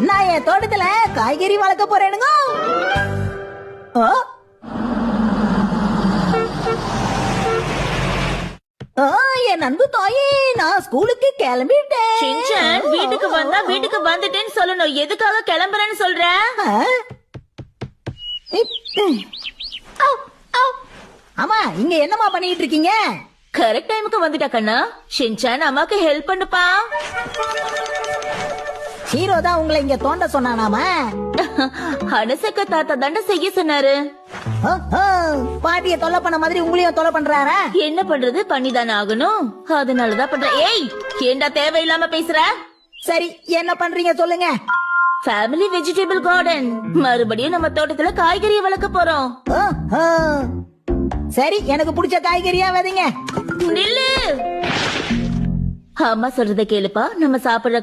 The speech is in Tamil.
நான் என் தோட்டத்துல காய்கறி வளர்க்க போறேனுங்க. ஆ? ஆ, என் அன்பு தாயே, நான் ஸ்கூலுக்கு கிளம்பிட்டேன். ஷின்சான், வீட்டுக்கு வந்தா வீட்டுக்கு வந்துட்டேன்னு சொல்லணும். எதுக்காக கிளம்புறேன்னு சொல்ற? ஆ? ஆமா, இங்க என்னமா பண்ணிட்டு இருக்கீங்க? கரெக்ட் டைமுக்கு வந்துட்டா கண்ணா. ஷின்சான், அம்மாக்கு ஹெல்ப் பண்ணுப்பா. ஹீரோ தான் உங்களை இங்க தோண்ட சொன்னானாமா? அனசக்க தாத்தா தண்ட செய்ய சொன்னாரு. பாட்டிய தொல்லை பண்ண மாதிரி உங்களையும் தொல்லை பண்றாரா? என்ன பண்றது, பண்ணிதானே ஆகணும். அதனாலதான் பண்றேன். ஏய், ஏண்டா தேவையில்லாம பேசுற? சரி, என்ன பண்றீங்க சொல்லுங்க. Family vegetable garden. மறுபடியும் நம்ம தோட்டத்துல காய்கறி வளர்க்க போறோம். சரி, எனக்கு பிடிச்ச காய்கறியா விதைங்க. நில்லு. அம்மா சொல்றத கேளுப்பா. நம்ம சாப்பிடுற